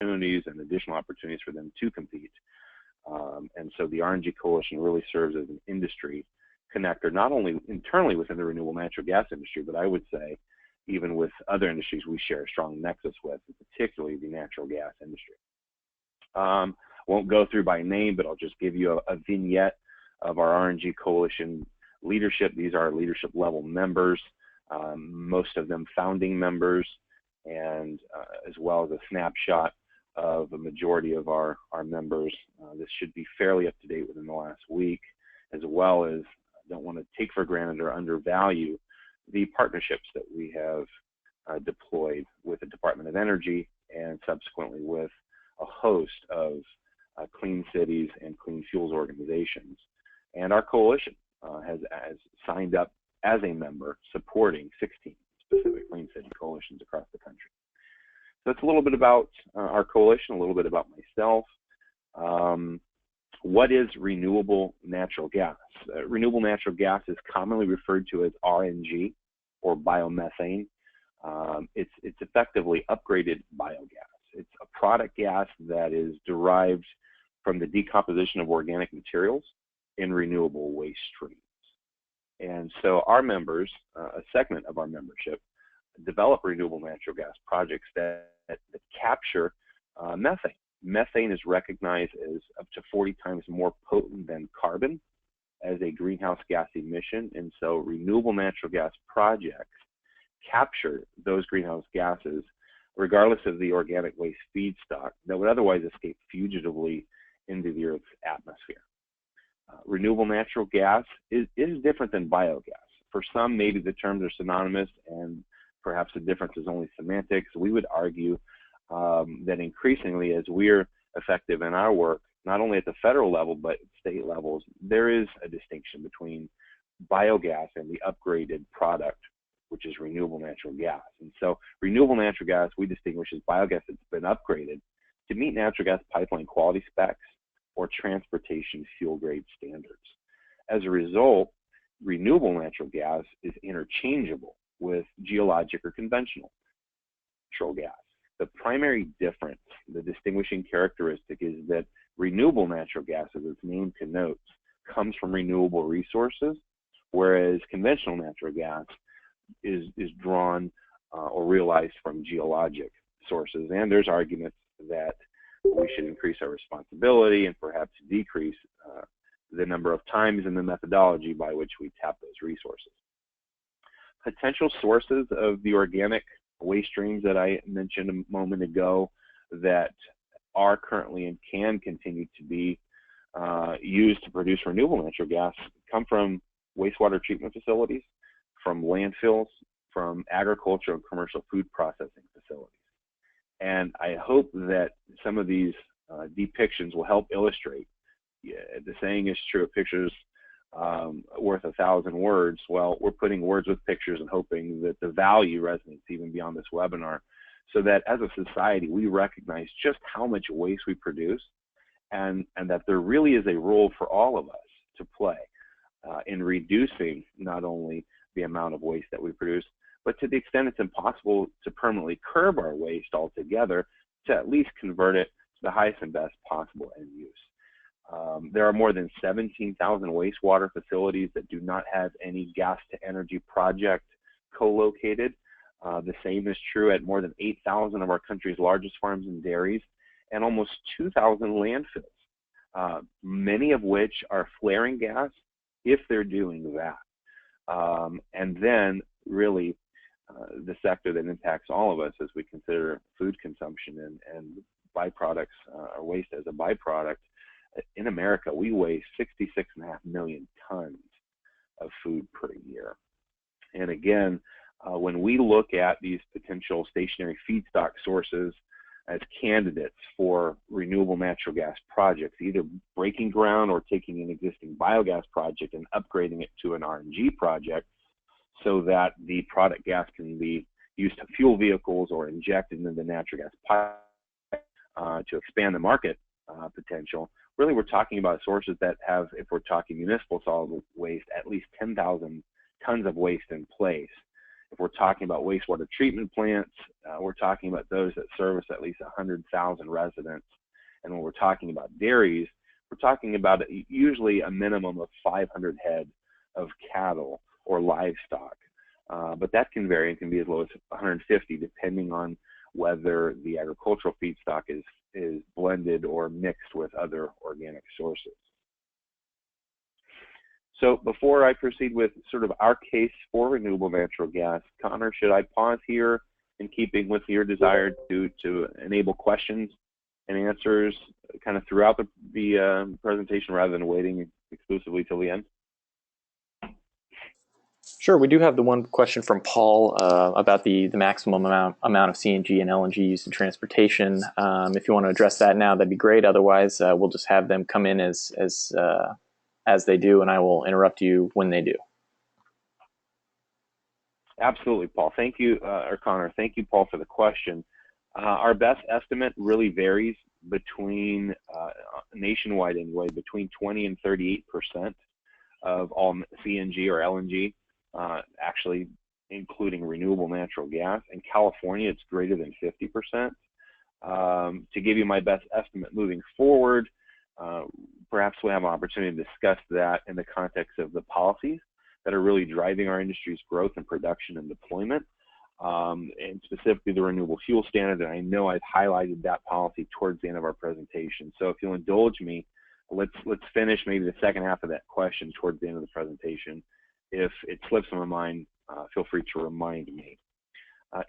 opportunities and additional opportunities for them to compete. And so the RNG Coalition really serves as an industry connector, not only internally within the renewable natural gas industry, but I would say even with other industries we share a strong nexus with, particularly the natural gas industry. Won't go through by name, but I'll just give you a vignette of our RNG Coalition leadership. These are our leadership level members, most of them founding members, and as well as a snapshot of the majority of our members. This should be fairly up to date within the last week, as well as don't want to take for granted or undervalue the partnerships that we have deployed with the Department of Energy and subsequently with a host of clean cities and clean fuels organizations. And our coalition has signed up as a member supporting 16 specific clean city coalitions across the country. So that's a little bit about our coalition, a little bit about myself. What is renewable natural gas? Renewable natural gas is commonly referred to as RNG or biomethane. It's effectively upgraded biogas. It's a product gas that is derived from the decomposition of organic materials in renewable waste streams. And so our members, a segment of our membership, develop renewable natural gas projects that capture methane. Methane is recognized as up to 40 times more potent than carbon as a greenhouse gas emission, and so renewable natural gas projects capture those greenhouse gases regardless of the organic waste feedstock that would otherwise escape fugitively into the Earth's atmosphere. Renewable natural gas is different than biogas. For some, maybe the terms are synonymous and perhaps the difference is only semantics. We would argue that increasingly, as we're effective in our work, not only at the federal level, but at state levels, there is a distinction between biogas and the upgraded product, which is renewable natural gas. And so renewable natural gas, we distinguish as biogas that's been upgraded to meet natural gas pipeline quality specs or transportation fuel grade standards. As a result, renewable natural gas is interchangeable with geologic or conventional natural gas. The primary difference, the distinguishing characteristic, is that renewable natural gas, as its name connotes, comes from renewable resources, whereas conventional natural gas is drawn or realized from geologic sources. And there's arguments that we should increase our responsibility and perhaps decrease the number of times and the methodology by which we tap those resources. Potential sources of the organic waste streams that I mentioned a moment ago that are currently and can continue to be used to produce renewable natural gas come from wastewater treatment facilities, from landfills, from agriculture and commercial food processing facilities. And I hope that some of these depictions will help illustrate, the saying is true, a picture's worth 1,000 words. Well, we're putting words with pictures and hoping that the value resonates even beyond this webinar, so that as a society, we recognize just how much waste we produce and that there really is a role for all of us to play in reducing not only the amount of waste that we produce, but to the extent it's impossible to permanently curb our waste altogether, to at least convert it to the highest and best possible end use. There are more than 17,000 wastewater facilities that do not have any gas-to-energy project co-located. The same is true at more than 8,000 of our country's largest farms and dairies, and almost 2,000 landfills, many of which are flaring gas if they're doing that. And then really the sector that impacts all of us as we consider food consumption and byproducts or waste as a byproduct. In America, we waste 66.5 million tons of food per year. And again, when we look at these potential stationary feedstock sources as candidates for renewable natural gas projects, either breaking ground or taking an existing biogas project and upgrading it to an RNG project so that the product gas can be used to fuel vehicles or injected into the natural gas pipe to expand the market potential. Really, we're talking about sources that have, if we're talking municipal solid waste, at least 10,000 tons of waste in place. If we're talking about wastewater treatment plants, we're talking about those that service at least 100,000 residents. And when we're talking about dairies, we're talking about usually a minimum of 500 head of cattle or livestock. But that can vary and can be as low as 150 depending on whether the agricultural feedstock is blended or mixed with other organic sources. So before I proceed with sort of our case for renewable natural gas, Connor, should I pause here in keeping with your desire to enable questions and answers kind of throughout the presentation rather than waiting exclusively till the end? Sure. We do have the one question from Paul about the maximum amount of CNG and LNG used in transportation. If you want to address that now, that'd be great. Otherwise, we'll just have them come in as they do, and I will interrupt you when they do. Absolutely, Paul. Thank you, or Connor. Thank you, Paul, for the question. Our best estimate really varies between nationwide anyway, between 20 and 38% of all CNG or LNG. Actually including renewable natural gas. In California, it's greater than 50%. To give you my best estimate moving forward, perhaps we'll have an opportunity to discuss that in the context of the policies that are really driving our industry's growth and production and deployment, and specifically the renewable fuel standard. And I know I've highlighted that policy towards the end of our presentation. So if you'll indulge me, let's finish maybe the second half of that question towards the end of the presentation. If it slips my mind, feel free to remind me.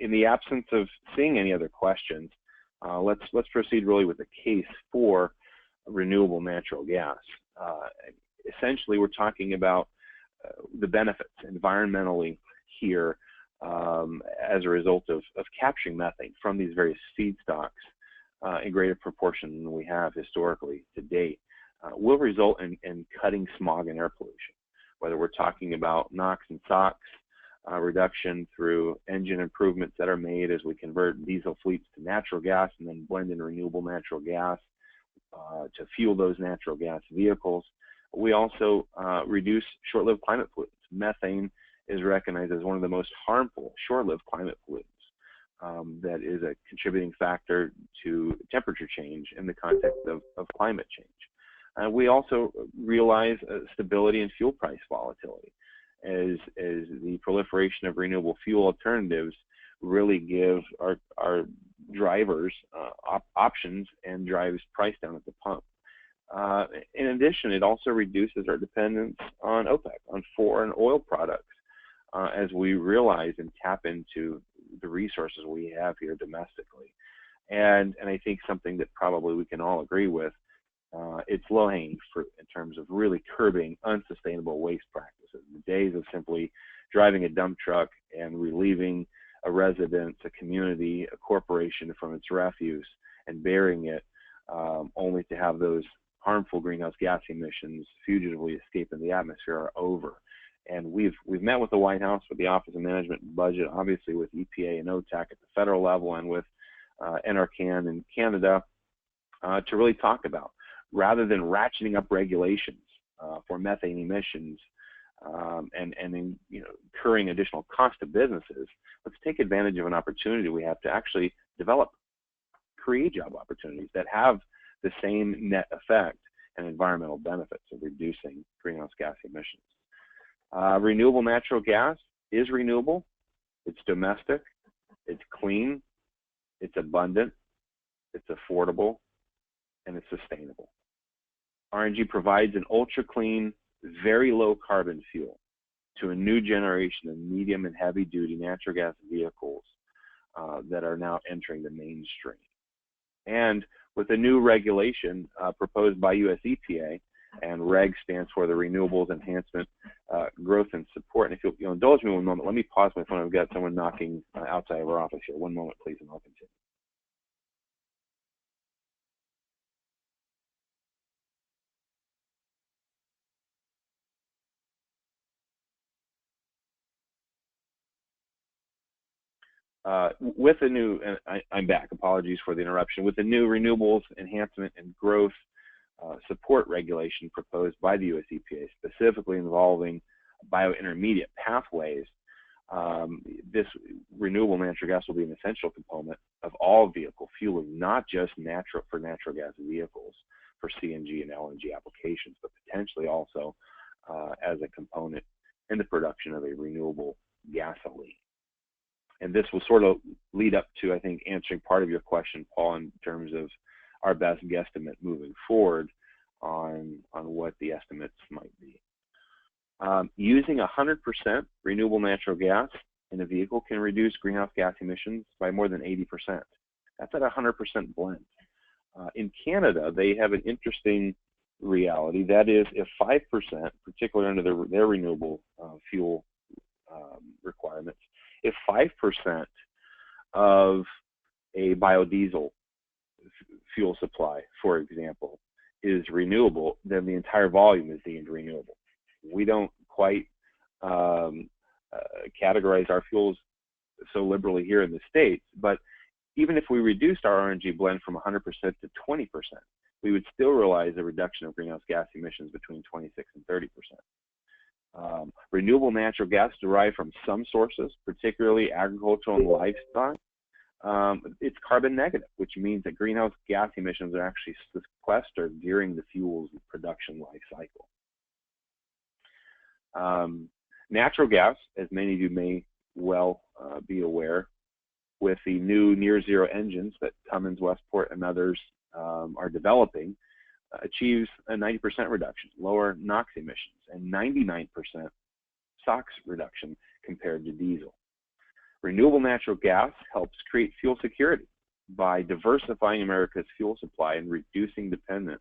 In the absence of seeing any other questions, let's proceed really with the case for renewable natural gas. Essentially, we're talking about the benefits environmentally here as a result of capturing methane from these various feedstocks in greater proportion than we have historically to date, will result in cutting smog and air pollution. Whether we're talking about NOx and SOx reduction through engine improvements that are made as we convert diesel fleets to natural gas and then blend in renewable natural gas to fuel those natural gas vehicles. We also reduce short-lived climate pollutants. Methane is recognized as one of the most harmful short-lived climate pollutants that is a contributing factor to temperature change in the context of climate change. We also realize stability in fuel price volatility as the proliferation of renewable fuel alternatives really give our drivers options and drives price down at the pump. In addition, it also reduces our dependence on OPEC, on foreign oil products, as we realize and tap into the resources we have here domestically. And I think something that probably we can all agree with, it's low-hanging fruit in terms of really curbing unsustainable waste practices. The days of simply driving a dump truck and relieving a residence, a community, a corporation from its refuse and burying it only to have those harmful greenhouse gas emissions fugitively escape in the atmosphere are over. And we've met with the White House, with the Office of Management and Budget, obviously with EPA and OTAC at the federal level, and with NRCan in Canada to really talk about, rather than ratcheting up regulations for methane emissions and incurring additional cost to businesses, let's take advantage of an opportunity we have to actually create job opportunities that have the same net effect and environmental benefits of reducing greenhouse gas emissions. Renewable natural gas is renewable, it's domestic, it's clean, it's abundant, it's affordable, and it's sustainable. RNG provides an ultra-clean, very low-carbon fuel to a new generation of medium and heavy-duty natural gas vehicles that are now entering the mainstream. And with a new regulation proposed by US EPA, and REG stands for the Renewables Enhancement, Growth and Support. And if you'll indulge me one moment, let me pause my phone. I've got someone knocking outside of our office here. One moment, please, and I'll continue. With the new, and I'm back, apologies for the interruption, with the new Renewables Enhancement and Growth Support regulation proposed by the US EPA, specifically involving biointermediate pathways, This renewable natural gas will be an essential component of all vehicle fueling, not just for natural gas vehicles for CNG and LNG applications, but potentially also as a component in the production of a renewable gasoline. And this will sort of lead up to, I think, answering part of your question, Paul, in terms of our best guesstimate moving forward on what the estimates might be. Using 100% renewable natural gas in a vehicle can reduce greenhouse gas emissions by more than 80%. That's at 100% blend. In Canada, they have an interesting reality. That is, if 5%, particularly under their renewable fuel requirements, if 5% of a biodiesel fuel supply, for example, is renewable, then the entire volume is deemed renewable. We don't quite categorize our fuels so liberally here in the States, but even if we reduced our RNG blend from 100% to 20%, we would still realize a reduction of greenhouse gas emissions between 26 and 30%. Renewable natural gas derived from some sources, particularly agricultural and livestock, it's carbon negative, which means that greenhouse gas emissions are actually sequestered during the fuel's production life cycle. Natural gas, as many of you may well be aware, with the new near-zero engines that Cummins, Westport, and others are developing, achieves a 90% reduction, lower NOx emissions, and 99% SOx reduction compared to diesel. Renewable natural gas helps create fuel security by diversifying America's fuel supply and reducing dependence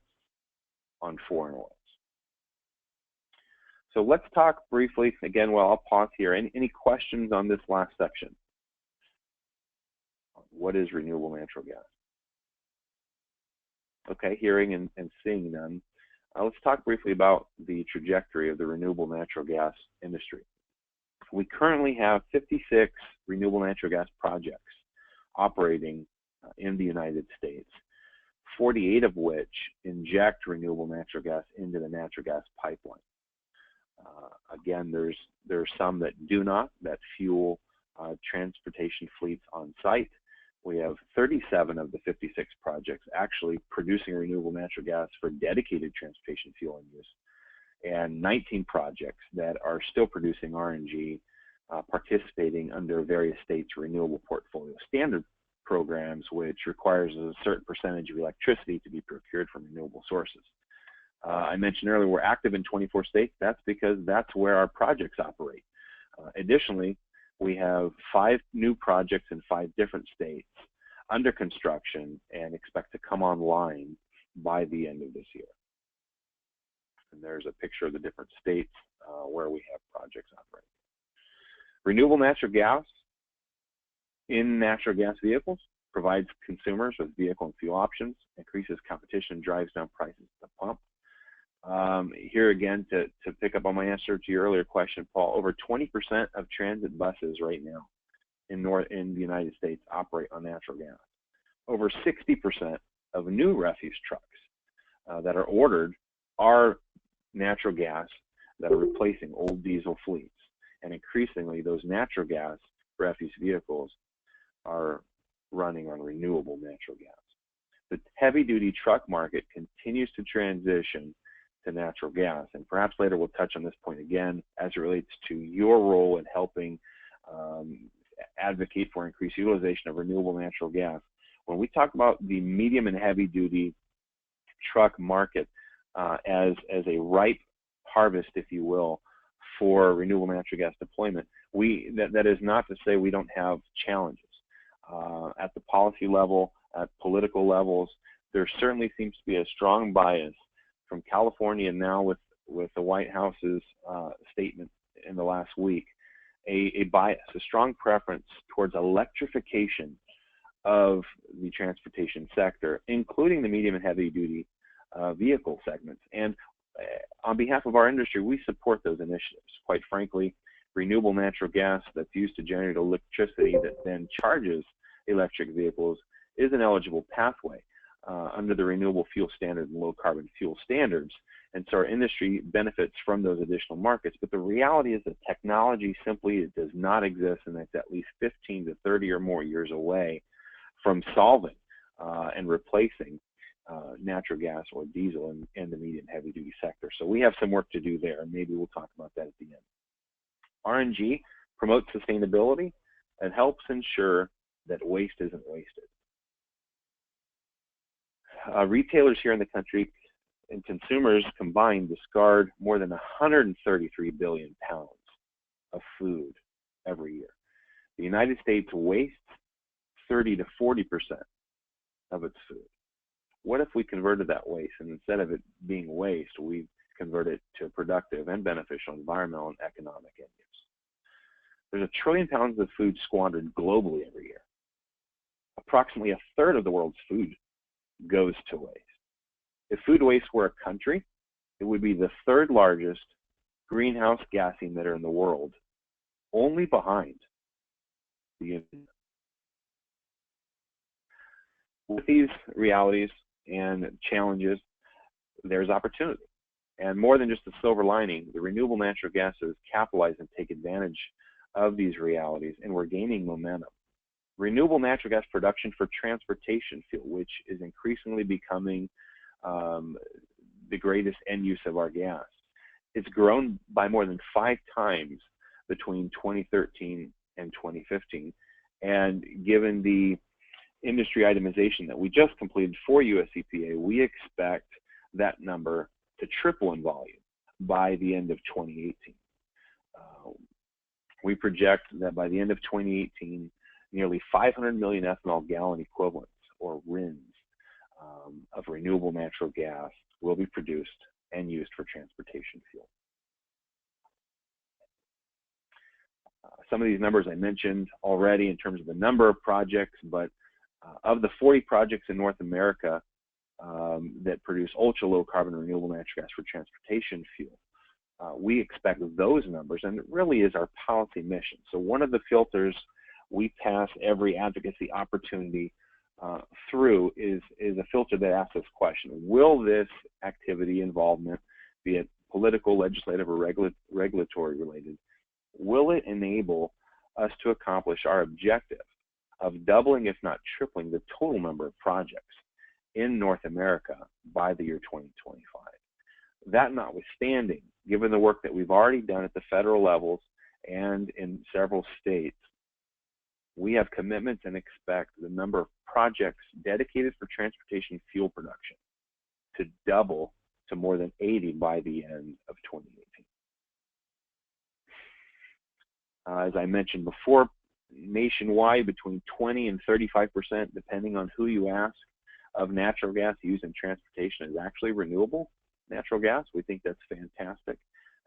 on foreign oils. So let's talk briefly, again, while I'll pause here, any questions on this last section? What is renewable natural gas? Okay, hearing and seeing none. Let's talk briefly about the trajectory of the renewable natural gas industry. We currently have 56 renewable natural gas projects operating in the United States, 48 of which inject renewable natural gas into the natural gas pipeline. Again, there's some that do not, that fuel transportation fleets on site. We have 37 of the 56 projects actually producing renewable natural gas for dedicated transportation fueling use, and 19 projects that are still producing RNG, participating under various states' renewable portfolio standard programs, which requires a certain percentage of electricity to be procured from renewable sources. I mentioned earlier we're active in 24 states. That's because that's where our projects operate. Additionally, we have 5 new projects in 5 different states under construction and expect to come online by the end of this year. And there's a picture of the different states where we have projects operating. Renewable natural gas in natural gas vehicles provides consumers with vehicle and fuel options, increases competition, drives down prices at the pump. Here again, to pick up on my answer to your earlier question, Paul, over 20% of transit buses right now in the United States operate on natural gas. Over 60% of new refuse trucks that are ordered are natural gas that are replacing old diesel fleets. And increasingly, those natural gas refuse vehicles are running on renewable natural gas. The heavy-duty truck market continues to transition to natural gas, and perhaps later we'll touch on this point again as it relates to your role in helping advocate for increased utilization of renewable natural gas. When we talk about the medium and heavy-duty truck market as a ripe harvest, if you will, for renewable natural gas deployment, that is not to say we don't have challenges. At the policy level, at political levels, there certainly seems to be a strong bias from California now with the White House's statement in the last week, a bias, a strong preference towards electrification of the transportation sector, including the medium and heavy duty vehicle segments. And on behalf of our industry, we support those initiatives. Quite frankly, renewable natural gas that's used to generate electricity that then charges electric vehicles is an eligible pathway. under the Renewable Fuel Standard and Low Carbon Fuel Standards. And so our industry benefits from those additional markets. But the reality is that technology simply does not exist, and it's at least 15 to 30 or more years away from solving and replacing natural gas or diesel in the medium heavy duty sector. So we have some work to do there, and maybe we'll talk about that at the end. RNG promotes sustainability and helps ensure that waste isn't wasted. Retailers here in the country and consumers combined discard more than 133 billion pounds of food every year. The United States wastes 30 to 40% of its food. What if we converted that waste, and instead of it being waste, we convert it to productive and beneficial environmental and economic end use? There's 1 trillion pounds of food squandered globally every year. Approximately a third of the world's food goes to waste. If food waste were a country, it would be the 3rd largest greenhouse gas emitter in the world, only behind the Union. With these realities and challenges, there's opportunity. And more than just a silver lining, the renewable natural gases capitalize and take advantage of these realities, and we're gaining momentum. Renewable natural gas production for transportation fuel, which is increasingly becoming the greatest end use of our gas. It's grown by more than 5 times between 2013 and 2015. And given the industry itemization that we just completed for US EPA, we expect that number to triple in volume by the end of 2018. We project that by the end of 2018, nearly 500 million ethanol gallon equivalents, or RINs, of renewable natural gas will be produced and used for transportation fuel. Some of these numbers I mentioned already in terms of the number of projects, but of the 40 projects in North America that produce ultra-low carbon renewable natural gas for transportation fuel, we expect those numbers, and it really is our policy mission. So one of the filters we pass every advocacy opportunity through is a filter that asks this question: will this activity involvement, be it political, legislative, or regulatory related, will it enable us to accomplish our objective of doubling, if not tripling, the total number of projects in North America by the year 2025? That notwithstanding, given the work that we've already done at the federal levels and in several states, we have commitments and expect the number of projects dedicated for transportation fuel production to double to more than 80 by the end of 2018. As I mentioned before, nationwide, between 20 and 35%, depending on who you ask, of natural gas used in transportation is actually renewable natural gas. We think that's fantastic.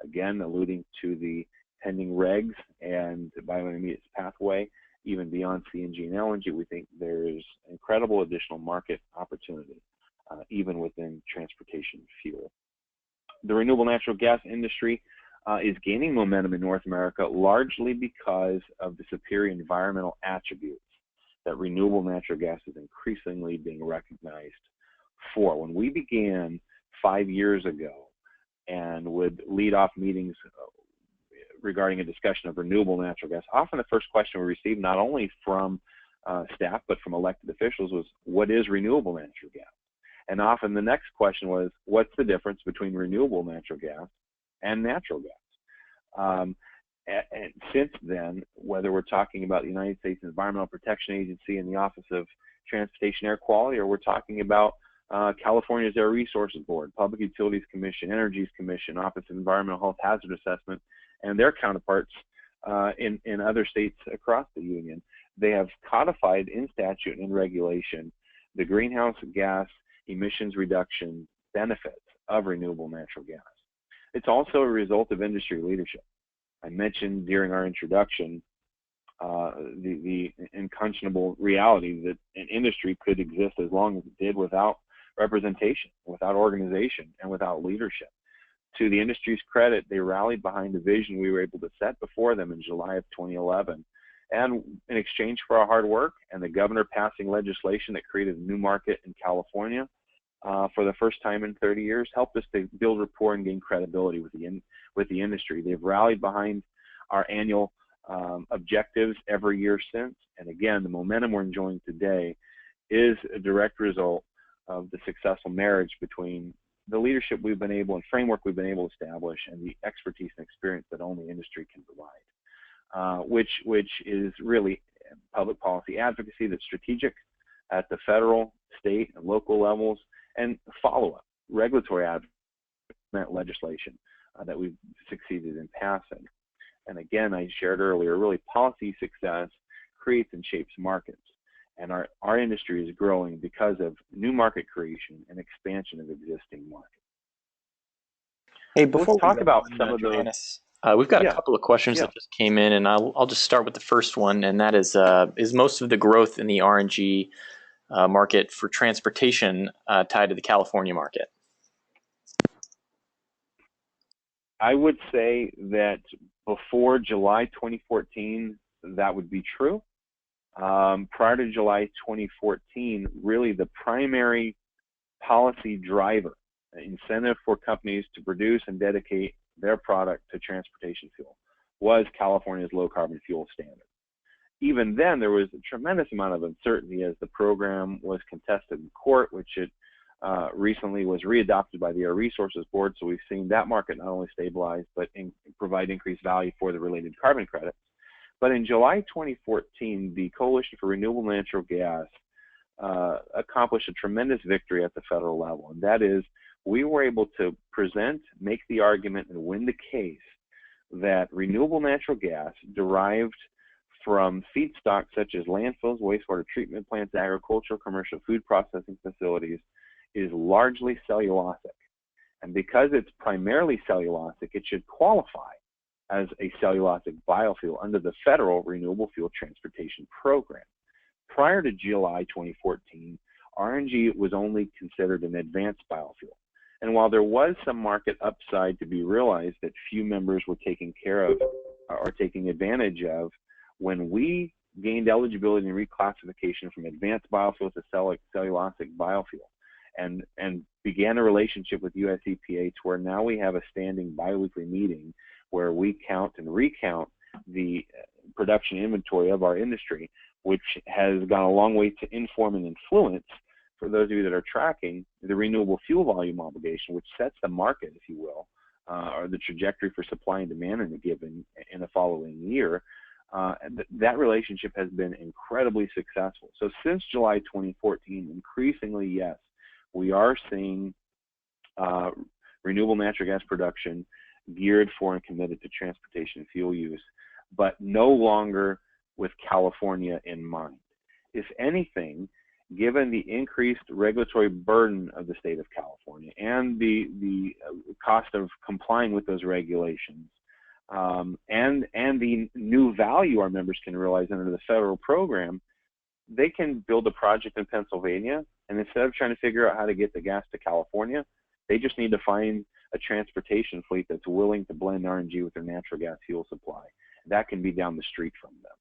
Again, alluding to the pending regs and the biointermediates pathway, even beyond CNG and LNG, we think there's incredible additional market opportunity, even within transportation fuel. The renewable natural gas industry is gaining momentum in North America largely because of the superior environmental attributes that renewable natural gas is increasingly being recognized for. When we began 5 years ago and would lead off meetings regarding a discussion of renewable natural gas, often the first question we received, not only from staff but from elected officials, was, what is renewable natural gas? And often the next question was, what's the difference between renewable natural gas and natural gas? And since then, whether we're talking about the United States Environmental Protection Agency and the Office of Transportation Air Quality, or we're talking about California's Air Resources Board, Public Utilities Commission, Energies Commission, Office of Environmental Health Hazard Assessment, and their counterparts in other states across the union, they have codified in statute and regulation the greenhouse gas emissions reduction benefits of renewable natural gas. It's also a result of industry leadership. I mentioned during our introduction the unconscionable reality that an industry could exist as long as it did without representation, without organization, and without leadership. To the industry's credit, they rallied behind the vision we were able to set before them in July of 2011 And in exchange for our hard work and the governor passing legislation that created a new market in California for the first time in 30 years, helped us to build rapport and gain credibility with the industry. They've rallied behind our annual objectives every year since. And again, the momentum we're enjoying today is a direct result of the successful marriage between the leadership we've been able and framework we've been able to establish and the expertise and experience that only industry can provide, which is really public policy advocacy that's strategic at the federal, state, and local levels, and follow-up, regulatory advocacy legislation that we've succeeded in passing. And again, I shared earlier, really policy success creates and shapes markets. And our industry is growing because of new market creation and expansion of existing markets. Hey, before let's talk about some of Johannes, we've got a couple of questions that just came in, and I'll just start with the first one, and that is most of the growth in the RNG market for transportation tied to the California market? I would say that before July 2014, that would be true. Prior to July 2014, really the primary policy driver, incentive for companies to produce and dedicate their product to transportation fuel, was California's low carbon fuel standard. Even then, there was a tremendous amount of uncertainty as the program was contested in court, which it recently was readopted by the Air Resources Board. So we've seen that market not only stabilize, but provide increased value for the related carbon credits. But in July 2014, the Coalition for Renewable Natural Gas accomplished a tremendous victory at the federal level. And that is, we were able to present, make the argument, and win the case that renewable natural gas derived from feedstocks such as landfills, wastewater treatment plants, agricultural, commercial food processing facilities is largely cellulosic. And because it's primarily cellulosic, it should qualify as a cellulosic biofuel under the federal Renewable Fuel Transportation Program. Prior to July 2014, RNG was only considered an advanced biofuel. And while there was some market upside to be realized that few members were taking care of or taking advantage of, when we gained eligibility and reclassification from advanced biofuel to cellulosic biofuel and began a relationship with US EPA to where now we have a standing biweekly meeting where we count and recount the production inventory of our industry, which has gone a long way to inform and influence, for those of you that are tracking, the renewable fuel volume obligation, which sets the market, if you will, or the trajectory for supply and demand in the following year. That relationship has been incredibly successful. So since July 2014, increasingly, yes, we are seeing renewable natural gas production geared for and committed to transportation and fuel use, but no longer with California in mind. If anything, given the increased regulatory burden of the state of California and the cost of complying with those regulations, and the new value our members can realize under the federal program, they can build a project in Pennsylvania, and instead of trying to figure out how to get the gas to California, they just need to find a transportation fleet that's willing to blend RNG with their natural gas fuel supply. That can be down the street from them.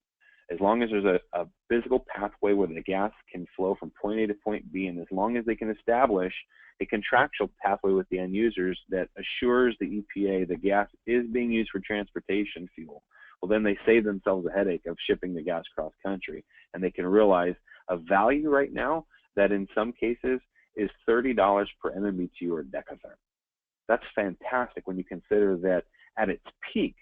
As long as there's a physical pathway where the gas can flow from point A to point B, and as long as they can establish a contractual pathway with the end users that assures the EPA the gas is being used for transportation fuel, well, then they save themselves a headache of shipping the gas cross country, and they can realize a value right now that in some cases is $30 per MMBtu or decatherm. That's fantastic when you consider that at its peak,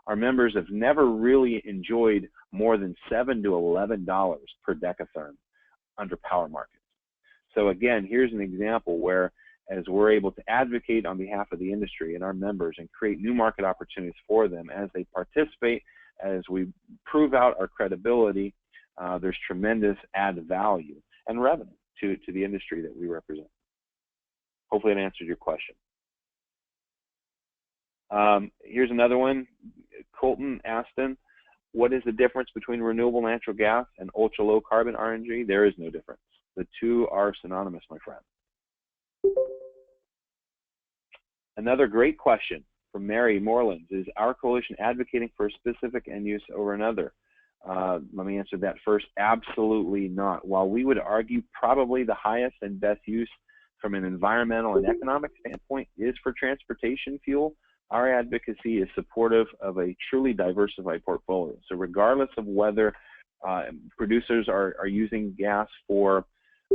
our members have never really enjoyed more than $7 to $11 per decatherm under power markets. So again, here's an example where, as we're able to advocate on behalf of the industry and our members and create new market opportunities for them as they participate, as we prove out our credibility, there's tremendous added value and revenue to the industry that we represent. Hopefully that answered your question. Here's another one. Colton Aston, what is the difference between renewable natural gas and ultra low carbon RNG? There is no difference. The two are synonymous, my friend. Another great question from Mary Morelands: is our coalition advocating for a specific end use over another? Let me answer that first. Absolutely not. While we would argue probably the highest and best use from an environmental and economic standpoint is for transportation fuel, our advocacy is supportive of a truly diversified portfolio. So regardless of whether producers are using gas for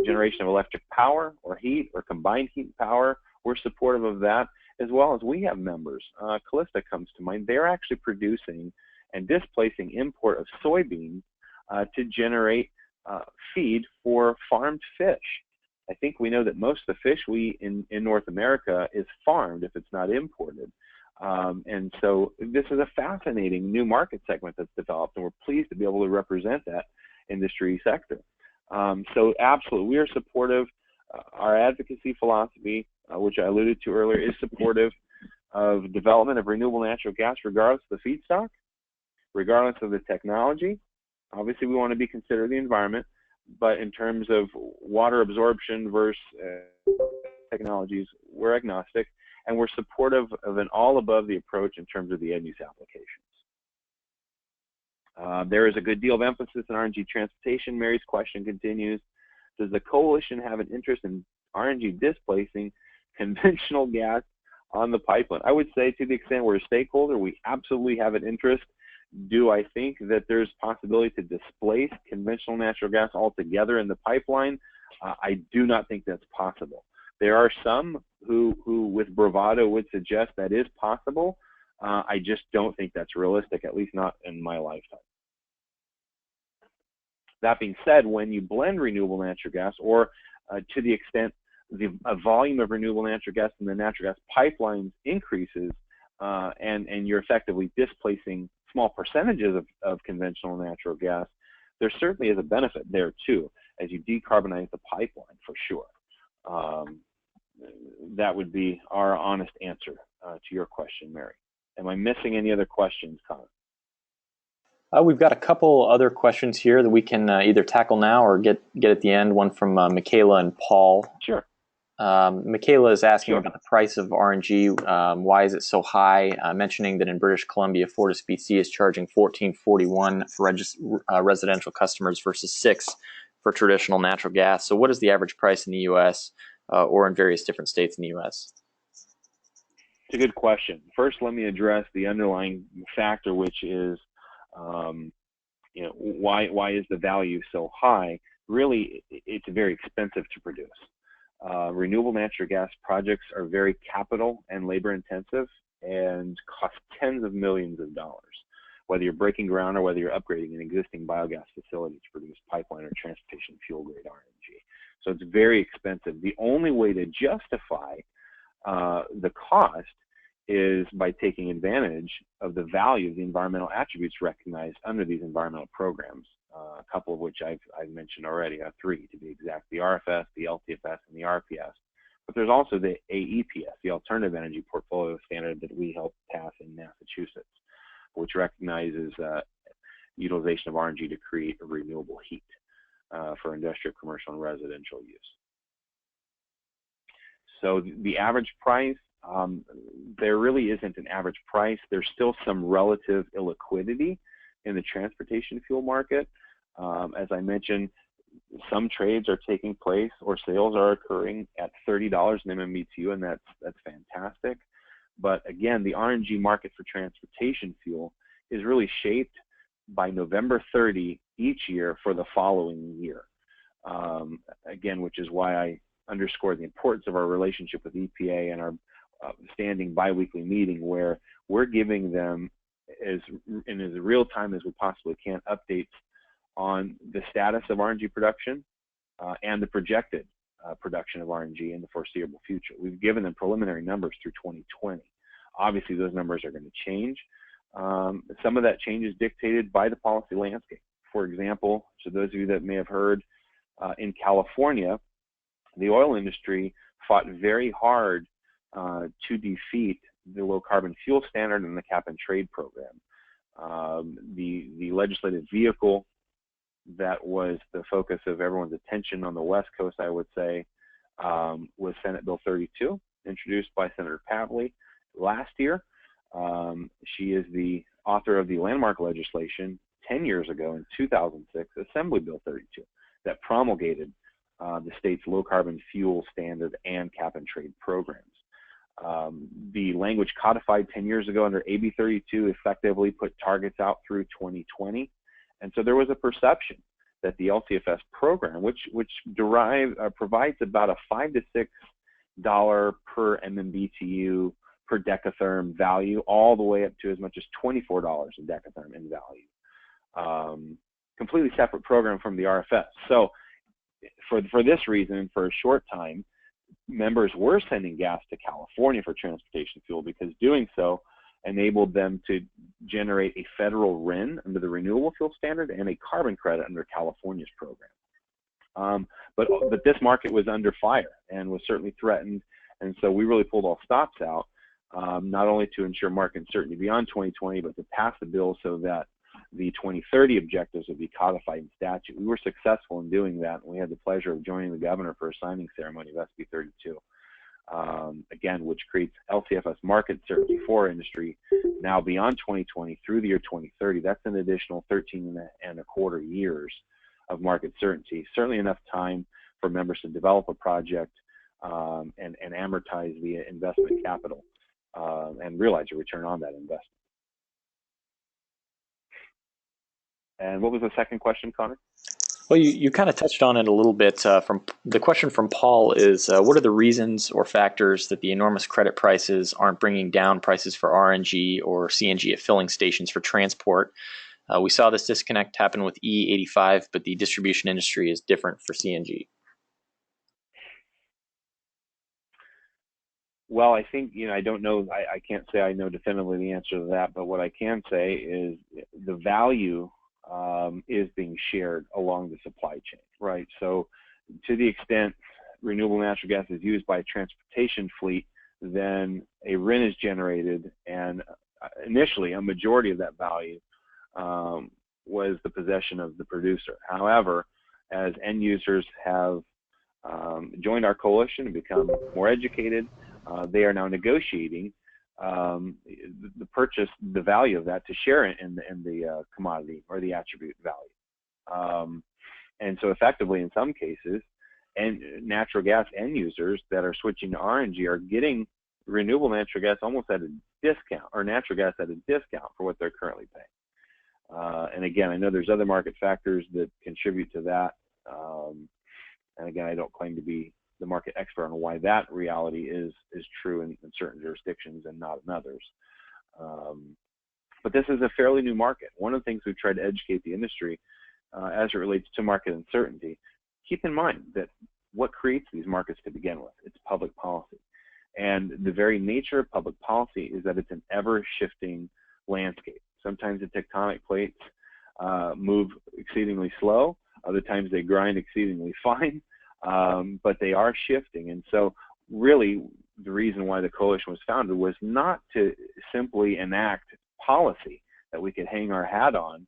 generation of electric power or heat or combined heat and power, we're supportive of that, as well as we have members. Calista comes to mind. They're actually producing and displacing import of soybeans to generate feed for farmed fish. I think we know that most of the fish we in North America is farmed if it's not imported. And so this is a fascinating new market segment that's developed, and we're pleased to be able to represent that industry sector. So absolutely, we are supportive. Our advocacy philosophy, which I alluded to earlier, is supportive of development of renewable natural gas regardless of the feedstock, regardless of the technology. Obviously, we want to be considerate of the environment, but in terms of water absorption versus technologies, we're agnostic, and we're supportive of an all-above-the approach in terms of the end-use applications. There is a good deal of emphasis in RNG transportation. Mary's question continues, does the coalition have an interest in RNG displacing conventional gas on the pipeline? I would say, to the extent we're a stakeholder, we absolutely have an interest. Do I think that there's possibility to displace conventional natural gas altogether in the pipeline? I do not think that's possible. There are some who with bravado would suggest that is possible. I just don't think that's realistic, at least not in my lifetime. That being said, when you blend renewable natural gas, or to the extent the volume of renewable natural gas in the natural gas pipelines increases, and you're effectively displacing small percentages of conventional natural gas, there certainly is a benefit there too, as you decarbonize the pipeline for sure. That would be our honest answer to your question, Mary. Am I missing any other questions, Connor? We've got a couple other questions here that we can either tackle now or get at the end. One from Michaela and Paul. Sure. Michaela is asking about the price of RNG. Why is it so high? Mentioning that in British Columbia, FortisBC is charging $14.41 for residential customers versus $6 for traditional natural gas. So what is the average price in the U.S. Or in various different states in the U.S.? It's a good question. First, let me address the underlying factor, which is why is the value so high? Really, it's very expensive to produce. Renewable natural gas projects are very capital and labor intensive and cost tens of millions of dollars, whether you're breaking ground or whether you're upgrading an existing biogas facility to produce pipeline or transportation fuel grade RNG. So it's very expensive. The only way to justify the cost is by taking advantage of the value of the environmental attributes recognized under these environmental programs, a couple of which I've mentioned already, three to be exact, the RFS, the LTFS, and the RPS. But there's also the AEPS, the Alternative Energy Portfolio Standard that we helped pass in Massachusetts, which recognizes utilization of RNG to create a renewable heat for industrial, commercial, and residential use. So the average price, there really isn't an average price. There's still some relative illiquidity in the transportation fuel market. As I mentioned, some trades are taking place or sales are occurring at $30 an MMBtu, and that's fantastic. But again, the RNG market for transportation fuel is really shaped by November 30 each year for the following year. Again, which is why I underscore the importance of our relationship with EPA and our standing biweekly meeting, where we're giving them in as real time as we possibly can updates on the status of RNG production and the projected production of RNG in the foreseeable future. We've given them preliminary numbers through 2020. Obviously, those numbers are going to change. Some of that change is dictated by the policy landscape. For example, so those of you that may have heard, in California, the oil industry fought very hard to defeat the low carbon fuel standard and the cap and trade program. The legislative vehicle that was the focus of everyone's attention on the West Coast, I would say, was Senate Bill 32, introduced by Senator Pavley last year. She is the author of the landmark legislation 10 years ago in 2006 Assembly Bill 32 that promulgated the state's low carbon fuel standard and cap and trade programs. The language codified 10 years ago under AB 32 effectively put targets out through 2020. And so there was a perception that the LCFS program, which provides about a $5 to $6 per MMBTU per decatherm value, all the way up to as much as $24 a decatherm in value. Completely separate program from the RFS. So for this reason, for a short time, members were sending gas to California for transportation fuel, because doing so enabled them to generate a federal RIN under the Renewable Fuel Standard and a carbon credit under California's program. But this market was under fire and was certainly threatened, and so we really pulled all stops out, not only to ensure market certainty beyond 2020, but to pass the bill so that the 2030 objectives would be codified in statute. We were successful in doing that, and we had the pleasure of joining the governor for a signing ceremony of SB 32. Again, which creates LCFS market certainty for industry now beyond 2020 through the year 2030. That's an additional 13 and a quarter years of market certainty. Certainly enough time for members to develop a project and amortize the investment capital and realize a return on that investment. And what was the second question, Connor? Well, you kind of touched on it a little bit. From the question from Paul is, what are the reasons or factors that the enormous credit prices aren't bringing down prices for RNG or CNG at filling stations for transport? We saw this disconnect happen with E85, but the distribution industry is different for CNG. Well, I think, I don't know, I can't say I know definitively the answer to that, but what I can say is the value is being shared along the supply chain, right? So to the extent renewable natural gas is used by a transportation fleet, then a RIN is generated, and initially a majority of that value was the possession of the producer. However, as end users have joined our coalition and become more educated, they are now negotiating the value of that to share it in the commodity or the attribute value. And so effectively, in some cases, natural gas end users that are switching to RNG are getting renewable natural gas almost at a discount, or natural gas at a discount for what they're currently paying. And again, I know there's other market factors that contribute to that. And again, I don't claim to be the market expert on why that reality is true in certain jurisdictions and not in others. But this is a fairly new market. One of the things we've tried to educate the industry as it relates to market uncertainty, keep in mind that what creates these markets to begin with, it's public policy. And the very nature of public policy is that it's an ever-shifting landscape. Sometimes the tectonic plates move exceedingly slow, other times they grind exceedingly fine. But they are shifting. And so really the reason why the coalition was founded was not to simply enact policy that we could hang our hat on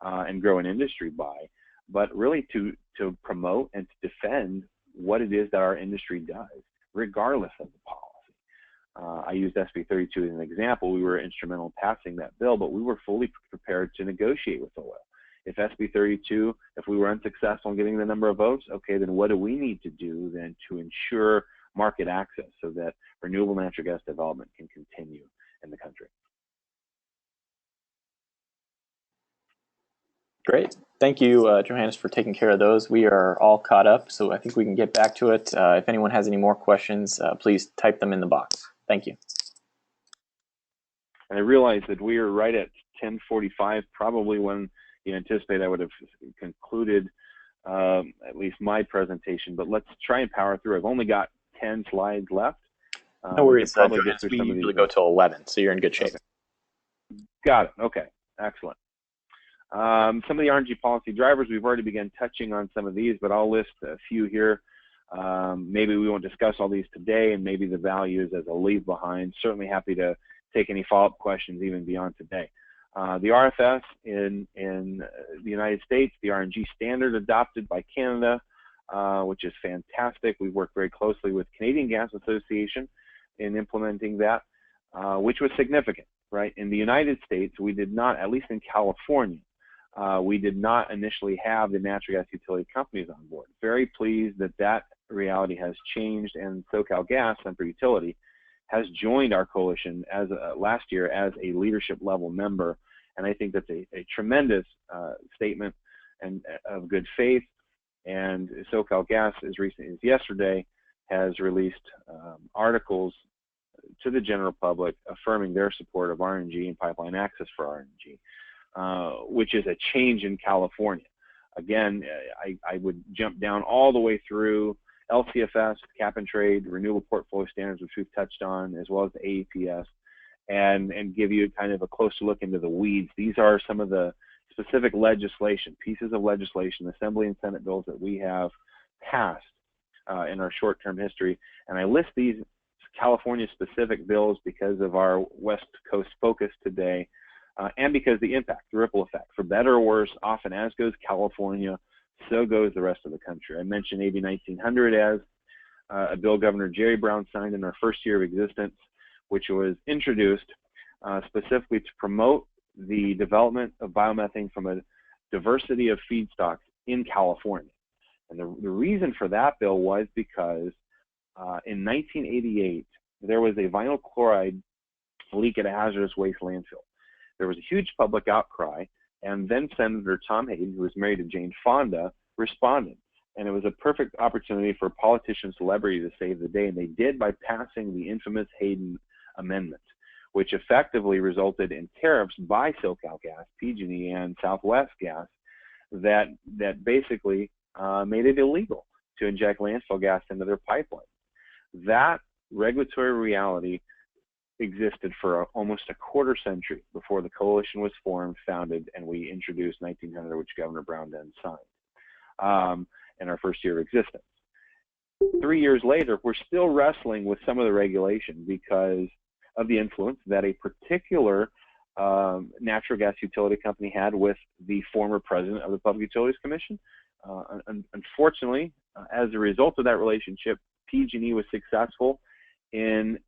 and grow an industry by, but really to promote and to defend what it is that our industry does, regardless of the policy. I used SB 32 as an example. We were instrumental in passing that bill, but we were fully prepared to negotiate with oil. If SB 32, if we were unsuccessful in getting the number of votes, okay, then what do we need to do then to ensure market access so that renewable natural gas development can continue in the country? Great. Thank you, Johannes, for taking care of those. We are all caught up, so I think we can get back to it. If anyone has any more questions, please type them in the box. Thank you. And I realize that we are right at 10:45, probably when you anticipate I would have concluded at least my presentation, but let's try and power through. I've only got 10 slides left. No worries, Johannes. We usually go till 11, so you're in good shape. Okay. Got it. Okay, excellent. Some of the RNG policy drivers, we've already begun touching on some of these, but I'll list a few here. Maybe we won't discuss all these today, and maybe the values as a leave behind. Certainly happy to take any follow-up questions even beyond today. The RFS in the United States, the RNG standard adopted by Canada, which is fantastic. We've worked very closely with Canadian Gas Association in implementing that, which was significant, right? In the United States, we did not, at least in California, we did not initially have the natural gas utility companies on board. Very pleased that that reality has changed, and SoCalGas, Semper Utility, has joined our coalition as last year as a leadership level member, and I think that's a tremendous statement and of good faith. And SoCalGas, as recently as yesterday, has released articles to the general public affirming their support of RNG and pipeline access for RNG, which is a change in California. Again, I would jump down all the way through LCFS, cap and trade, renewable portfolio standards, which we've touched on, as well as the AEPS, and give you kind of a closer look into the weeds. These are some of the specific legislation, pieces of legislation, Assembly and Senate bills that we have passed in our short-term history. And I list these California-specific bills because of our West Coast focus today, and because the impact, the ripple effect, for better or worse, often as goes California, so goes the rest of the country. I mentioned AB 1900 as a bill Governor Jerry Brown signed in our first year of existence, which was introduced specifically to promote the development of biomethane from a diversity of feedstocks in California. And the reason for that bill was because in 1988, there was a vinyl chloride leak at a hazardous waste landfill. There was a huge public outcry, and then Senator Tom Hayden, who was married to Jane Fonda, responded. And it was a perfect opportunity for a politician celebrity to save the day, and they did by passing the infamous Hayden Amendment, which effectively resulted in tariffs by SoCalGas, PG&E, and Southwest Gas that basically made it illegal to inject landfill gas into their pipelines. That regulatory reality existed for almost a quarter century before the coalition was formed, founded, and we introduced 1900, which Governor Brown then signed in our first year of existence. 3 years later, we're still wrestling with some of the regulation because of the influence that a particular natural gas utility company had with the former president of the Public Utilities Commission. Unfortunately, as a result of that relationship, PG&E was successful in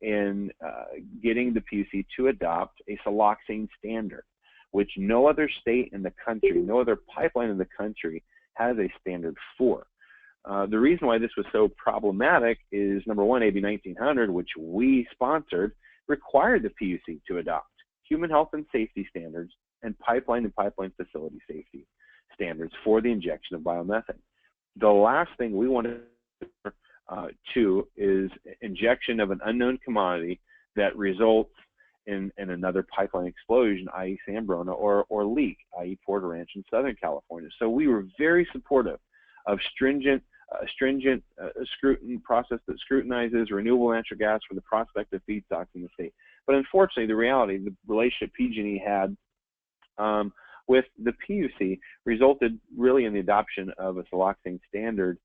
getting the PUC to adopt a siloxane standard, which no other state in the country, no other pipeline in the country has a standard for. The reason why this was so problematic is, number one, AB 1900, which we sponsored, required the PUC to adopt human health and safety standards and pipeline facility safety standards for the injection of biomethane. The last thing we wanted to is injection of an unknown commodity that results in another pipeline explosion, i.e. San Bruno, or leak, i.e. Porter Ranch in Southern California. So we were very supportive of stringent scrutiny process that scrutinizes renewable natural gas for the prospective feedstocks in the state. But unfortunately, the reality, the relationship PG&E had with the PUC resulted really in the adoption of a siloxane standard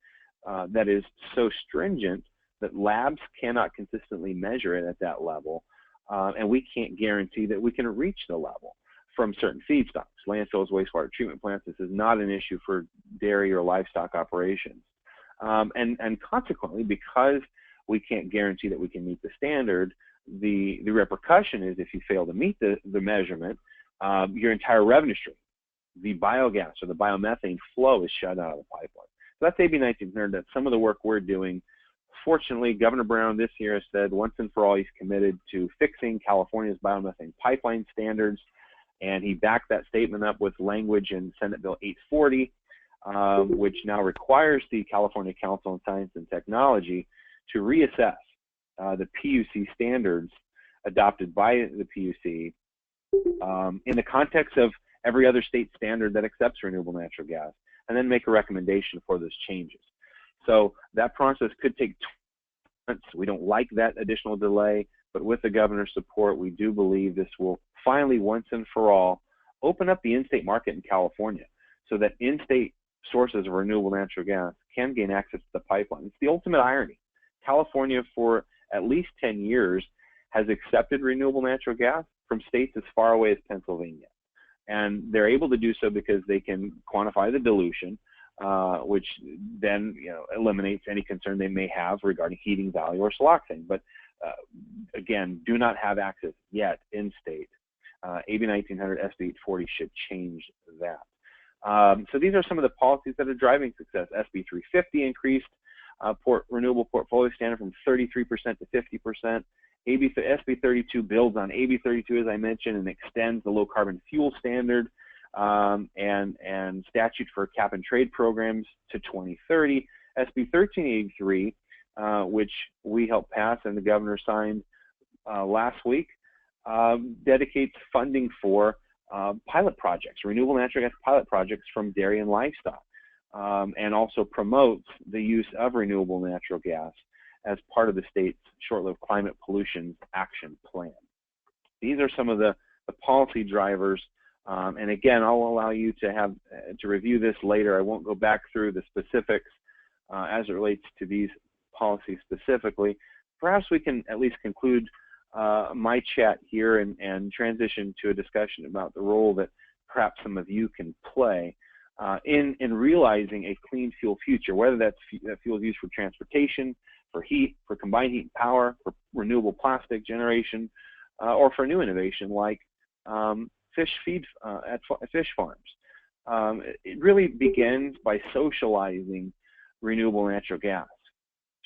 that is so stringent that labs cannot consistently measure it at that level, and we can't guarantee that we can reach the level from certain feedstocks. Landfills, wastewater treatment plants, this is not an issue for dairy or livestock operations. And consequently, because we can't guarantee that we can meet the standard, the repercussion is if you fail to meet the measurement, your entire revenue stream, the biogas or the biomethane flow is shut out of the pipeline. So that's AB 1900. That's some of the work we're doing. Fortunately, Governor Brown this year has said once and for all he's committed to fixing California's biomethane pipeline standards, and he backed that statement up with language in Senate Bill 840, which now requires the California Council on Science and Technology to reassess the PUC standards adopted by the PUC in the context of every other state standard that accepts renewable natural gas, and then make a recommendation for those changes. So that process could take 2 months. We don't like that additional delay, but with the governor's support, we do believe this will finally, once and for all, open up the in-state market in California so that in-state sources of renewable natural gas can gain access to the pipeline. It's the ultimate irony. California, for at least 10 years, has accepted renewable natural gas from states as far away as Pennsylvania. And they're able to do so because they can quantify the dilution, which then eliminates any concern they may have regarding heating value or siloxane. But again, do not have access yet in state. AB 1900 SB 840 should change that. So these are some of the policies that are driving success. SB 350 increased renewable portfolio standard from 33% to 50%. SB 32 builds on AB 32, as I mentioned, and extends the low carbon fuel standard and statute for cap and trade programs to 2030. SB 1383, which we helped pass and the governor signed last week, dedicates funding for pilot projects, renewable natural gas pilot projects from dairy and livestock, and also promotes the use of renewable natural gas as part of the state's short-lived climate pollution action plan. These are some of the policy drivers, and again, I'll allow you to review this later. I won't go back through the specifics as it relates to these policies specifically. Perhaps we can at least conclude my chat here and transition to a discussion about the role that perhaps some of you can play in realizing a clean fuel future, whether that's fuel used for transportation, for heat, for combined heat and power, for renewable plastic generation, or for new innovation like fish feed at fish farms. It really begins by socializing renewable natural gas,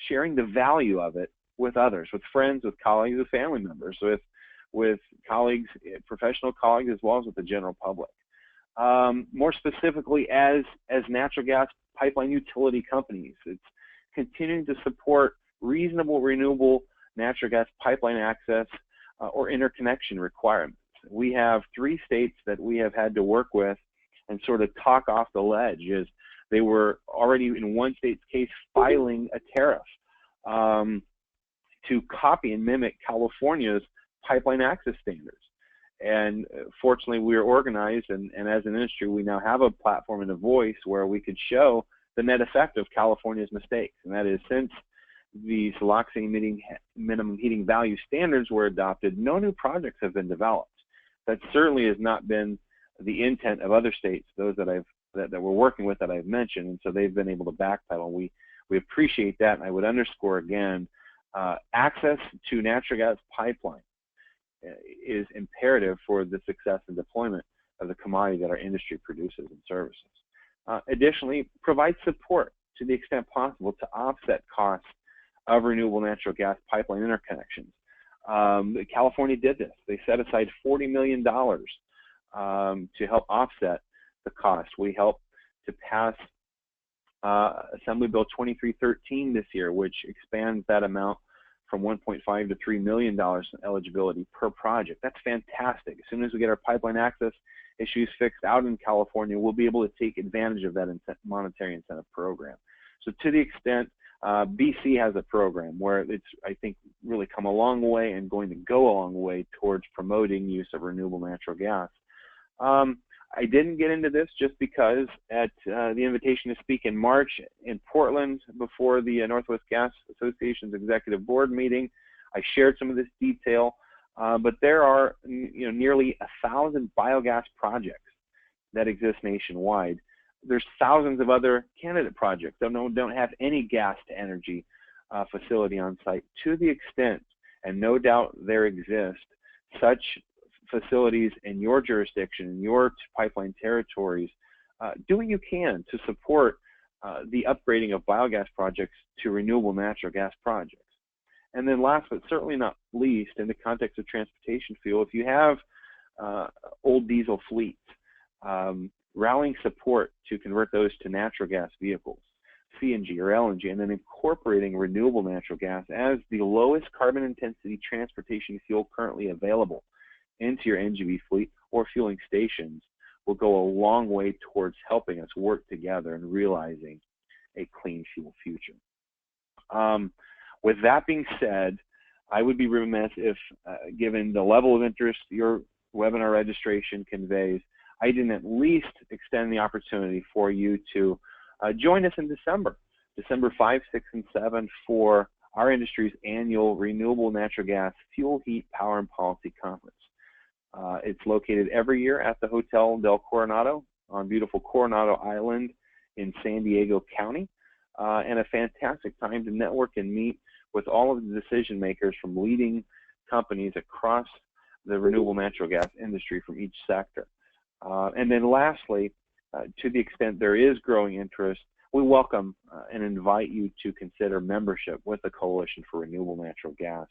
sharing the value of it with others, with friends, with colleagues, with family members, with colleagues, professional colleagues, as well as with the general public. More specifically, as natural gas pipeline utility companies, it's continuing to support reasonable renewable natural gas pipeline access or interconnection requirements. We have 3 states that we have had to work with and sort of talk off the ledge, as they were already in one state's case filing a tariff to copy and mimic California's pipeline access standards. And fortunately, we are organized, and as an industry, we now have a platform and a voice where we could show the net effect of California's mistakes. And that is, since these LOXA minimum heating value standards were adopted, no new projects have been developed. That certainly has not been the intent of other states, those that we're working with that I've mentioned, and so they've been able to backpedal. We appreciate that, and I would underscore again, access to natural gas pipeline is imperative for the success and deployment of the commodity that our industry produces and services. Additionally, provide support to the extent possible to offset costs of renewable natural gas pipeline interconnections. California did this. They set aside $40 million to help offset the cost. We helped to pass Assembly Bill 2313 this year, which expands that amount from $1.5 to $3 million in eligibility per project. That's fantastic. As soon as we get our pipeline access issues fixed out in California, we'll be able to take advantage of that monetary incentive program. So to the extent BC has a program where it's, I think, really come a long way and going to go a long way towards promoting use of renewable natural gas. I didn't get into this just because at the invitation to speak in March in Portland before the Northwest Gas Association's executive board meeting, I shared some of this detail, but there are nearly 1,000 biogas projects that exist nationwide. There's thousands of other candidate projects that don't have any gas to energy facility on site. To the extent, and no doubt there exist, such facilities in your jurisdiction, in your pipeline territories, do what you can to support the upgrading of biogas projects to renewable natural gas projects. And then last but certainly not least, in the context of transportation fuel, if you have old diesel fleets, rallying support to convert those to natural gas vehicles, CNG or LNG, and then incorporating renewable natural gas as the lowest carbon intensity transportation fuel currently available into your NGV fleet or fueling stations will go a long way towards helping us work together and realizing a clean fuel future. With that being said, I would be remiss if, given the level of interest your webinar registration conveys, I didn't at least extend the opportunity for you to join us in December 5, 6, and 7 for our industry's annual Renewable Natural Gas Fuel, Heat, Power, and Policy Conference. It's located every year at the Hotel del Coronado on beautiful Coronado Island in San Diego County, and a fantastic time to network and meet with all of the decision makers from leading companies across the renewable natural gas industry from each sector. And then lastly, to the extent there is growing interest, we welcome and invite you to consider membership with the Coalition for Renewable Natural Gas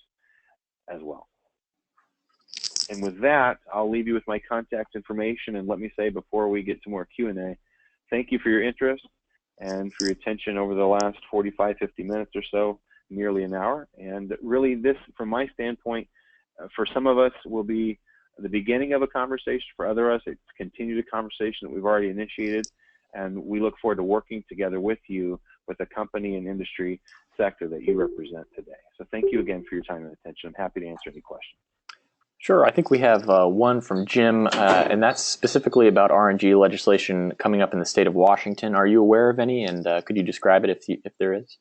as well. And with that, I'll leave you with my contact information, and let me say before we get to more Q&A, thank you for your interest and for your attention over the last 45, 50 minutes or so, nearly an hour. And really this, from my standpoint, for some of us will be the beginning of a conversation. For other us, it's continued a conversation that we've already initiated, and we look forward to working together with you with the company and industry sector that you represent today. So thank you again for your time and attention. I'm happy to answer any questions. Sure. I think we have one from Jim, and that's specifically about RNG legislation coming up in the state of Washington. Are you aware of any, and could you describe it if there is?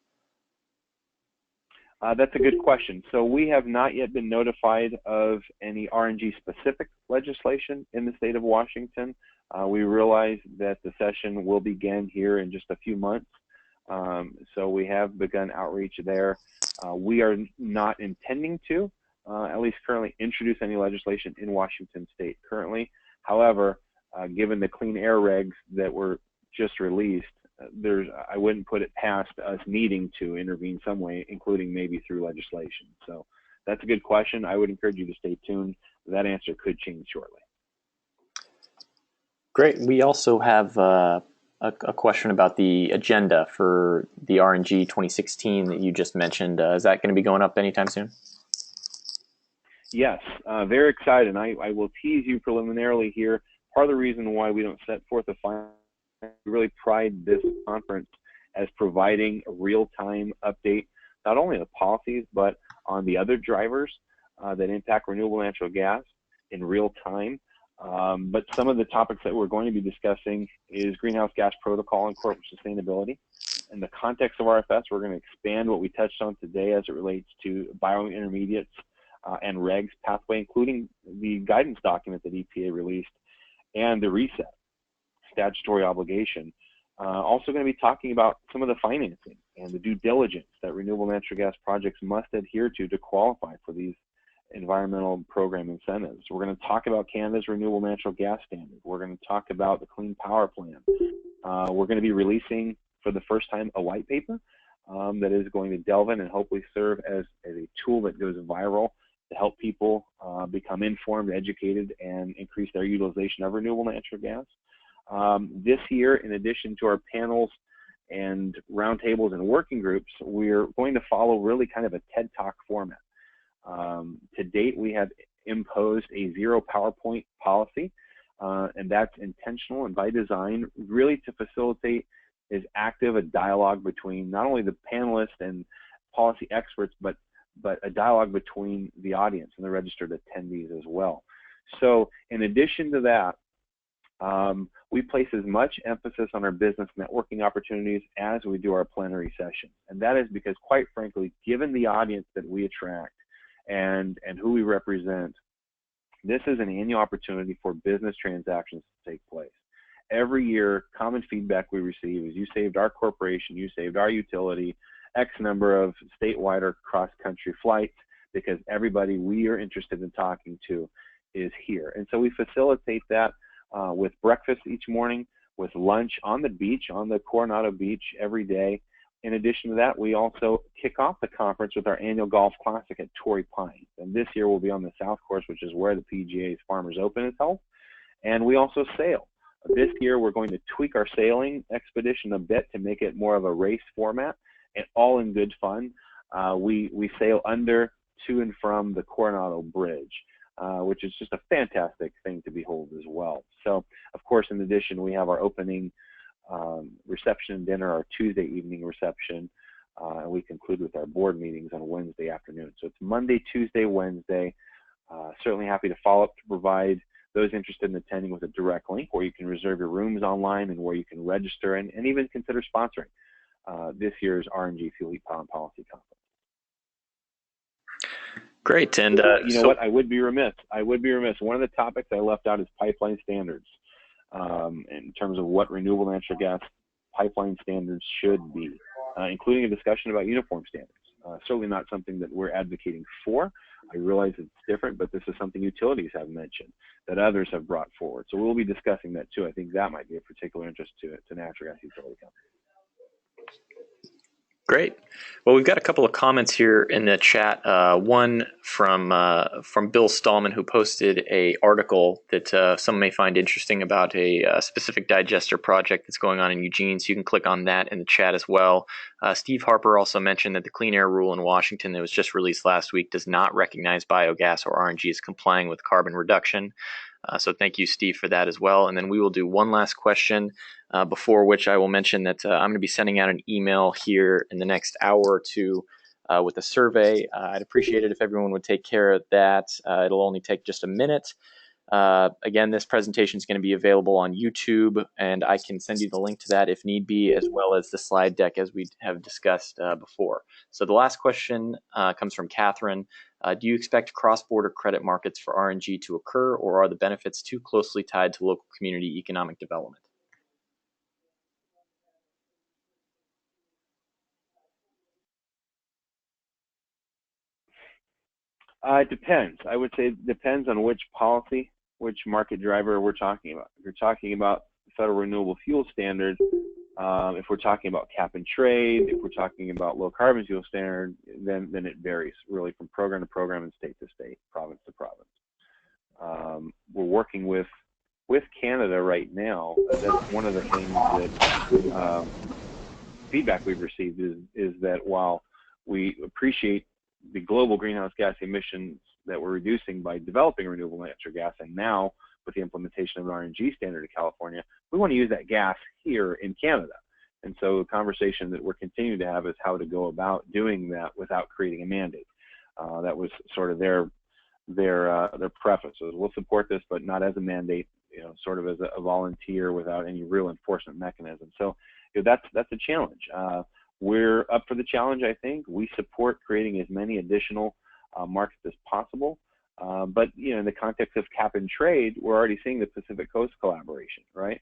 That's a good question. So we have not yet been notified of any RNG specific legislation in the state of Washington. We realize that the session will begin here in just a few months. So we have begun outreach there. We are not intending to, at least currently, introduce any legislation in Washington state currently. However, given the clean air regs that were just released, I wouldn't put it past us needing to intervene some way, including maybe through legislation. So that's a good question. I would encourage you to stay tuned. That answer could change shortly. Great. We also have a question about the agenda for the RNG 2016 that you just mentioned. Is that going to be going up anytime soon? Yes, very excited. I will tease you preliminarily here. Part of the reason why we don't set forth a final, we really pride this conference as providing a real-time update, not only on the policies, but on the other drivers that impact renewable natural gas in real time. But some of the topics that we're going to be discussing is greenhouse gas protocol and corporate sustainability. In the context of RFS, we're going to expand what we touched on today as it relates to biointermediates and regs pathway, including the guidance document that EPA released and the reset statutory obligation. Also going to be talking about some of the financing and the due diligence that renewable natural gas projects must adhere to qualify for these environmental program incentives. We're going to talk about Canada's renewable natural gas standard. We're going to talk about the Clean Power Plan. We're going to be releasing for the first time a white paper that is going to delve in and hopefully serve as a tool that goes viral to help people become informed, educated, and increase their utilization of renewable natural gas. This year, in addition to our panels and roundtables and working groups, we're going to follow really kind of a TED Talk format. To date, we have imposed a zero PowerPoint policy, and that's intentional and by design, really to facilitate as active a dialogue between not only the panelists and policy experts, but a dialogue between the audience and the registered attendees as well. So in addition to that, we place as much emphasis on our business networking opportunities as we do our plenary sessions. And that is because, quite frankly, given the audience that we attract and who we represent, this is an annual opportunity for business transactions to take place. Every year, common feedback we receive is you saved our corporation, you saved our utility, X number of statewide or cross-country flights, because everybody we are interested in talking to is here. And so we facilitate that with breakfast each morning, with lunch on the beach, on the Coronado Beach every day. In addition to that, we also kick off the conference with our annual golf classic at Torrey Pines. And this year we'll be on the South Course, which is where the PGA's Farmers Open is held. And we also sail. This year we're going to tweak our sailing expedition a bit to make it more of a race format, and all in good fun. We sail under, to, and from the Coronado Bridge, which is just a fantastic thing to behold as well. So, of course, in addition, we have our opening reception dinner, our Tuesday evening reception, and we conclude with our board meetings on Wednesday afternoon. So it's Monday, Tuesday, Wednesday. Certainly happy to follow up to provide those interested in attending with a direct link where you can reserve your rooms online and where you can register and even consider sponsoring this year's RNG Fuel Heat Pile and Policy Conference. Great. And you know what? I would be remiss. One of the topics I left out is pipeline standards, in terms of what renewable natural gas pipeline standards should be, including a discussion about uniform standards. Certainly not something that we're advocating for. I realize it's different, but this is something utilities have mentioned that others have brought forward. So we'll be discussing that too. I think that might be of particular interest to natural gas utility companies. Great. Well, we've got a couple of comments here in the chat. One from Bill Stallman, who posted a article that some may find interesting about a specific digester project that's going on in Eugene. So you can click on that in the chat as well. Steve Harper also mentioned that the Clean Air Rule in Washington that was just released last week does not recognize biogas or RNG as complying with carbon reduction. So thank you, Steve, for that as well. And then we will do one last question, before which I will mention that I'm going to be sending out an email here in the next hour or two with a survey. I'd appreciate it if everyone would take care of that. It'll only take just a minute. Again, this presentation is going to be available on YouTube, and I can send you the link to that if need be, as well as the slide deck as we have discussed before. So the last question comes from Catherine. Do you expect cross-border credit markets for RNG to occur, or are the benefits too closely tied to local community economic development? It depends. I would say it depends on which policy, which market driver we're talking about. If you're talking about the Federal Renewable Fuel Standard, if we're talking about cap and trade, if we're talking about low carbon fuel standard, then it varies really from program to program and state to state, province to province. We're working with Canada right now. That's one of the things that feedback we've received is that while we appreciate the global greenhouse gas emissions that we're reducing by developing renewable natural gas, and now with the implementation of an RNG standard in California, we want to use that gas here in Canada. And so the conversation that we're continuing to have is how to go about doing that without creating a mandate. That was sort of their preface. So we'll support this, but not as a mandate, sort of as a volunteer without any real enforcement mechanism. So that's a challenge. We're up for the challenge, I think. We support creating as many additional markets as possible. But in the context of cap and trade, we're already seeing the Pacific Coast collaboration, right?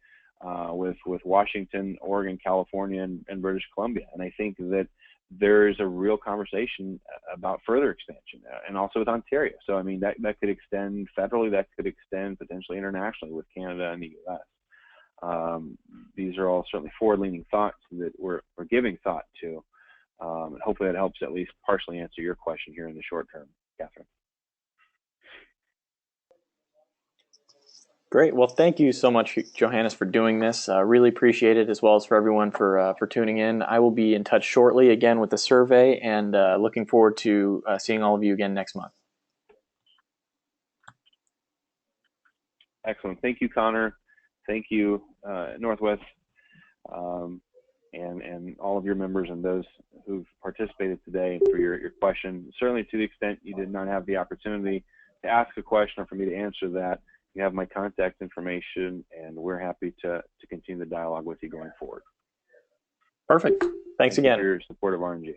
With Washington, Oregon, California, and British Columbia. And I think that there's a real conversation about further expansion, and also with Ontario. So I mean, that could extend federally, that could extend potentially internationally with Canada and the US. These are all certainly forward-leaning thoughts that we're giving thought to, and hopefully that helps at least partially answer your question here in the short term, Catherine. Great. Well, thank you so much, Johannes, for doing this. Really appreciate it, as well as for everyone for tuning in. I will be in touch shortly again with the survey, and looking forward to seeing all of you again next month. Excellent. Thank you, Connor. Thank you, Northwest, and all of your members and those who've participated today for your question. Certainly, to the extent you did not have the opportunity to ask a question or for me to answer that, you have my contact information, and we're happy to continue the dialogue with you going forward. Perfect. Thanks again for your support of RNG.